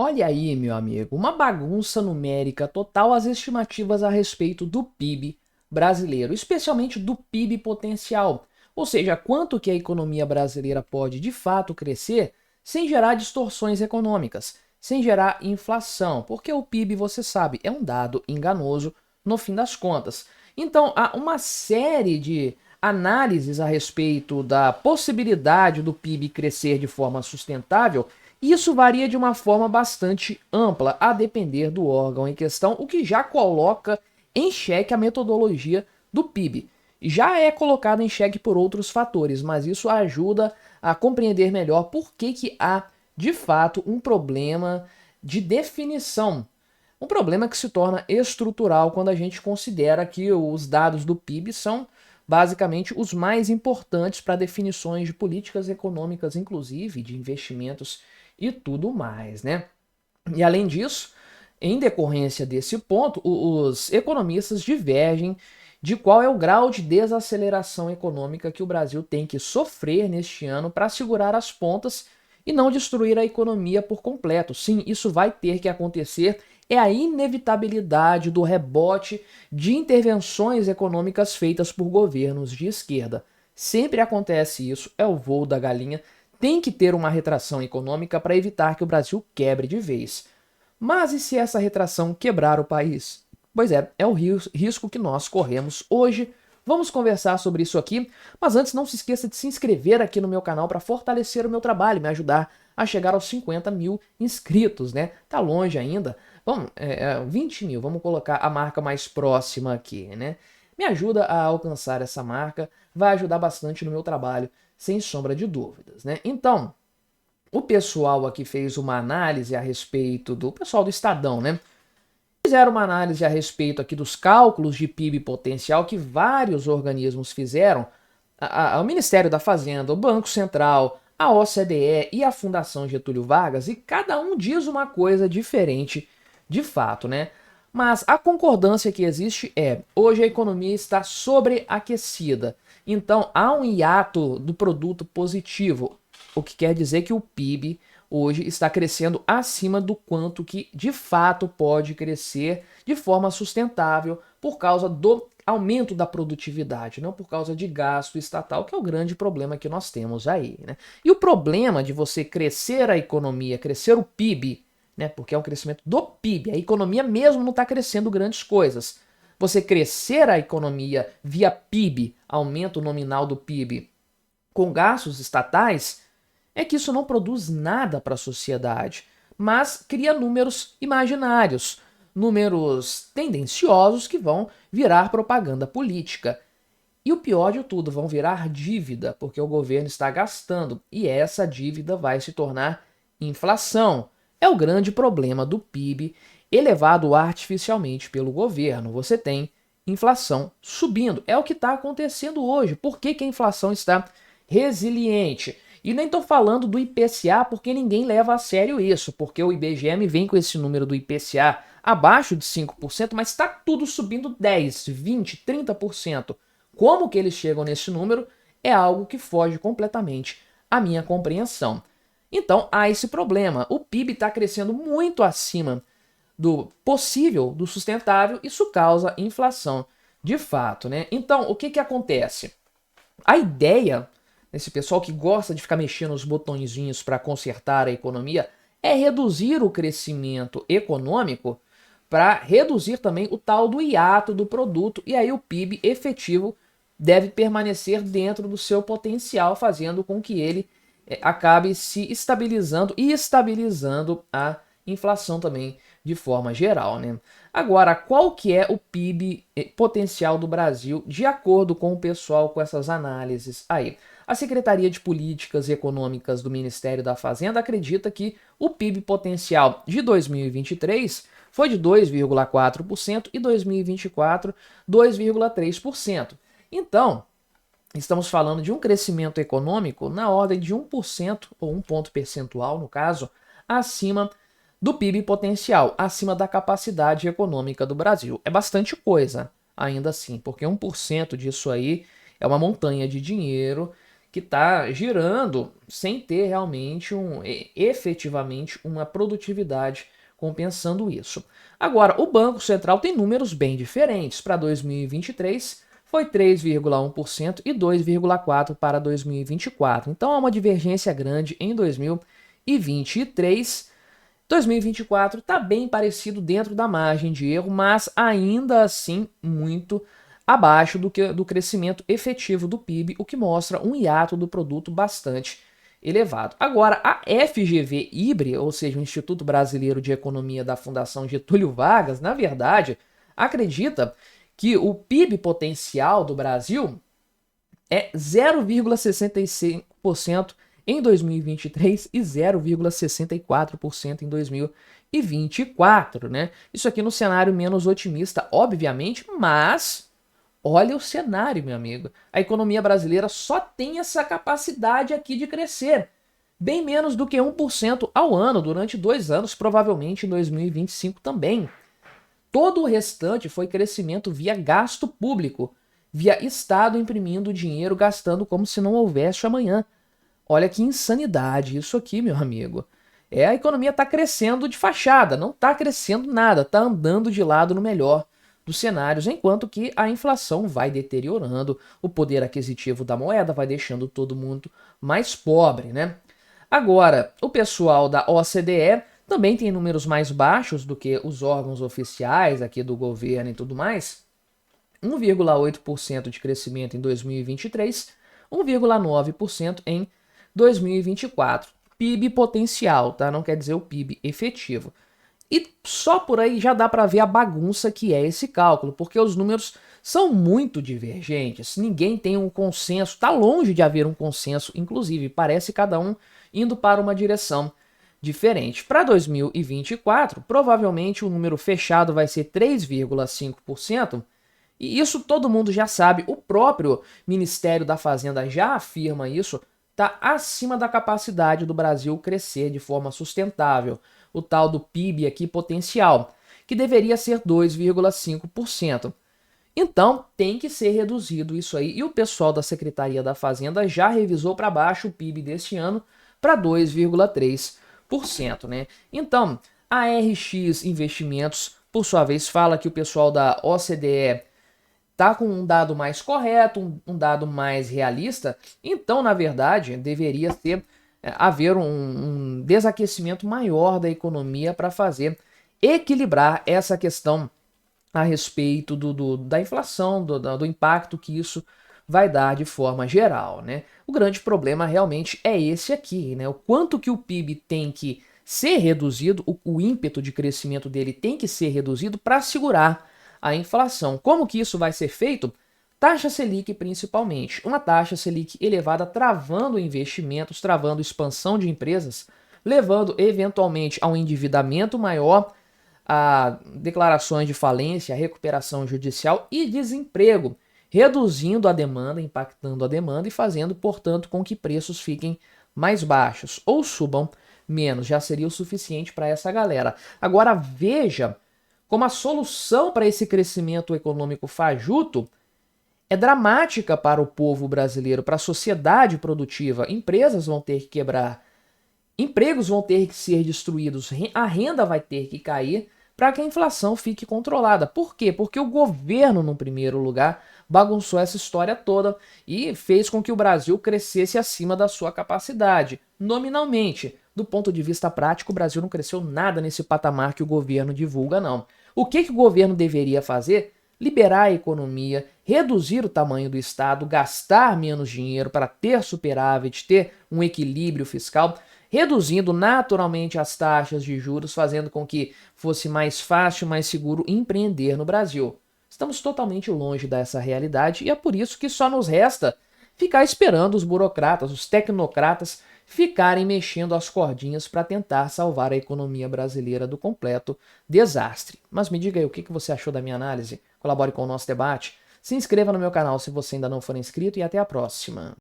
Olha aí, meu amigo, uma bagunça numérica total as estimativas a respeito do PIB brasileiro, especialmente do PIB potencial, ou seja, quanto que a economia brasileira pode de fato crescer sem gerar distorções econômicas, sem gerar inflação, porque o PIB, você sabe, é um dado enganoso no fim das contas. Então, há uma série de análises a respeito da possibilidade do PIB crescer de forma sustentável. Isso varia de uma forma bastante ampla, a depender do órgão em questão, o que já coloca em xeque a metodologia do PIB. Já é colocado em xeque por outros fatores, mas isso ajuda a compreender melhor por que há, de fato, um problema de definição. Um problema que se torna estrutural quando a gente considera que os dados do PIB são basicamente os mais importantes para definições de políticas econômicas, inclusive de investimentos e tudo mais, né? E além disso, em decorrência desse ponto, os economistas divergem de qual é o grau de desaceleração econômica que o Brasil tem que sofrer neste ano para segurar as pontas e não destruir a economia por completo. Sim, isso vai ter que acontecer. É a inevitabilidade do rebote de intervenções econômicas feitas por governos de esquerda. Sempre acontece isso, é o voo da galinha. Tem que ter uma retração econômica para evitar que o Brasil quebre de vez. Mas e se essa retração quebrar o país? Pois é o risco que nós corremos hoje. Vamos conversar sobre isso aqui, mas antes não se esqueça de se inscrever aqui no meu canal para fortalecer o meu trabalho e me ajudar a chegar aos 50 mil inscritos, né? Tá longe ainda. Vamos, 20 mil, vamos colocar a marca mais próxima aqui, né? Me ajuda a alcançar essa marca, vai ajudar bastante no meu trabalho, sem sombra de dúvidas, né? Então, o pessoal aqui fez uma análise a respeito do pessoal do Estadão, né? Fizeram uma análise a respeito aqui dos cálculos de PIB potencial que vários organismos fizeram, o Ministério da Fazenda, o Banco Central, a OCDE e a Fundação Getúlio Vargas, e cada um diz uma coisa diferente de fato, né? Mas a concordância que existe é: hoje a economia está sobreaquecida, então há um hiato do produto positivo, o que quer dizer que o PIB hoje está crescendo acima do quanto que de fato pode crescer de forma sustentável por causa do aumento da produtividade, não por causa de gasto estatal, que é o grande problema que nós temos aí, né? E o problema de você crescer a economia, crescer o PIB, né? Porque é um crescimento do PIB, a economia mesmo não está crescendo grandes coisas. Você crescer a economia via PIB, aumento nominal do PIB, com gastos estatais, é que isso não produz nada para a sociedade, mas cria números imaginários, números tendenciosos que vão virar propaganda política. E o pior de tudo, vão virar dívida, porque o governo está gastando e essa dívida vai se tornar inflação. É o grande problema do PIB elevado artificialmente pelo governo. Você tem inflação subindo. É o que está acontecendo hoje. Por que a inflação está resiliente? E nem estou falando do IPCA porque ninguém leva a sério isso, porque o IBGE vem com esse número do IPCA abaixo de 5%, mas está tudo subindo 10, 20, 30%. Como que eles chegam nesse número é algo que foge completamente à minha compreensão. Então há esse problema. O PIB está crescendo muito acima do possível, do sustentável, isso causa inflação de fato, né? Então, o que acontece? A ideia desse pessoal que gosta de ficar mexendo os botõezinhos para consertar a economia é reduzir o crescimento econômico para reduzir também o tal do hiato do produto, e aí o PIB efetivo deve permanecer dentro do seu potencial, fazendo com que ele acabe se estabilizando e estabilizando a inflação também de forma geral, né? Agora, qual que é o PIB potencial do Brasil de acordo com o pessoal com essas análises aí? A Secretaria de Políticas Econômicas do Ministério da Fazenda acredita que o PIB potencial de 2023 foi de 2,4% e 2024 2,3%. Então, estamos falando de um crescimento econômico na ordem de 1%, ou 1 ponto percentual, no caso, acima do PIB potencial, acima da capacidade econômica do Brasil. É bastante coisa, ainda assim, porque 1% disso aí é uma montanha de dinheiro que está girando sem ter realmente efetivamente uma produtividade compensando isso. Agora, o Banco Central tem números bem diferentes. Para 2023, foi 3,1% e 2,4% para 2024. Então, há uma divergência grande em 2023. 2024 está bem parecido dentro da margem de erro, mas ainda assim muito abaixo do crescimento efetivo do PIB, o que mostra um hiato do produto bastante elevado. Agora, a FGV-IBRE, ou seja, o Instituto Brasileiro de Economia da Fundação Getúlio Vargas, na verdade, acredita que o PIB potencial do Brasil é 0,65% em 2023 e 0,64% em 2024, né? Isso aqui no cenário menos otimista, obviamente, mas olha o cenário, meu amigo. A economia brasileira só tem essa capacidade aqui de crescer. Bem menos do que 1% ao ano durante 2 anos, provavelmente em 2025 também. Todo o restante foi crescimento via gasto público, via Estado imprimindo dinheiro, gastando como se não houvesse amanhã. Olha que insanidade isso aqui, meu amigo. A economia está crescendo de fachada, não está crescendo nada, está andando de lado no melhor dos cenários, enquanto que a inflação vai deteriorando o poder aquisitivo da moeda, vai deixando todo mundo mais pobre, né? Agora, o pessoal da OCDE também tem números mais baixos do que os órgãos oficiais aqui do governo e tudo mais. 1,8% de crescimento em 2023, 1,9% em 2024. PIB potencial, tá? Não quer dizer o PIB efetivo. E só por aí já dá para ver a bagunça que é esse cálculo, porque os números são muito divergentes, ninguém tem um consenso, está longe de haver um consenso, inclusive parece cada um indo para uma direção diferente. Para 2024, provavelmente o número fechado vai ser 3,5%, e isso todo mundo já sabe, o próprio Ministério da Fazenda já afirma isso, está acima da capacidade do Brasil crescer de forma sustentável, o tal do PIB aqui potencial, que deveria ser 2,5%. Então, tem que ser reduzido isso aí, e o pessoal da Secretaria da Fazenda já revisou para baixo o PIB deste ano para 2,3%, né? Então, a RX Investimentos, por sua vez, fala que o pessoal da OCDE tá com um dado mais correto, um dado mais realista, então, na verdade, deveria haver um desaquecimento maior da economia para fazer equilibrar essa questão a respeito da inflação, do impacto que isso vai dar de forma geral, né? O grande problema realmente é esse aqui, né? O quanto que o PIB tem que ser reduzido, o ímpeto de crescimento dele tem que ser reduzido para segurar a inflação. Como que isso vai ser feito? Taxa Selic principalmente. Uma taxa Selic elevada travando investimentos, travando expansão de empresas, levando eventualmente a um endividamento maior, a declarações de falência, a recuperação judicial e desemprego, reduzindo a demanda, impactando a demanda e fazendo, portanto, com que preços fiquem mais baixos ou subam menos. Já seria o suficiente para essa galera. Agora veja como a solução para esse crescimento econômico fajuto é dramática para o povo brasileiro, para a sociedade produtiva. Empresas vão ter que quebrar, empregos vão ter que ser destruídos, a renda vai ter que cair para que a inflação fique controlada. Por quê? Porque o governo, no primeiro lugar, bagunçou essa história toda e fez com que o Brasil crescesse acima da sua capacidade, nominalmente. Do ponto de vista prático, o Brasil não cresceu nada nesse patamar que o governo divulga, não. O que o governo deveria fazer? Liberar a economia, reduzir o tamanho do Estado, gastar menos dinheiro para ter superávit, ter um equilíbrio fiscal, reduzindo naturalmente as taxas de juros, fazendo com que fosse mais fácil, mais seguro empreender no Brasil. Estamos totalmente longe dessa realidade e é por isso que só nos resta ficar esperando os burocratas, os tecnocratas, ficarem mexendo as cordinhas para tentar salvar a economia brasileira do completo desastre. Mas me diga aí o que você achou da minha análise, colabore com o nosso debate, se inscreva no meu canal se você ainda não for inscrito e até a próxima.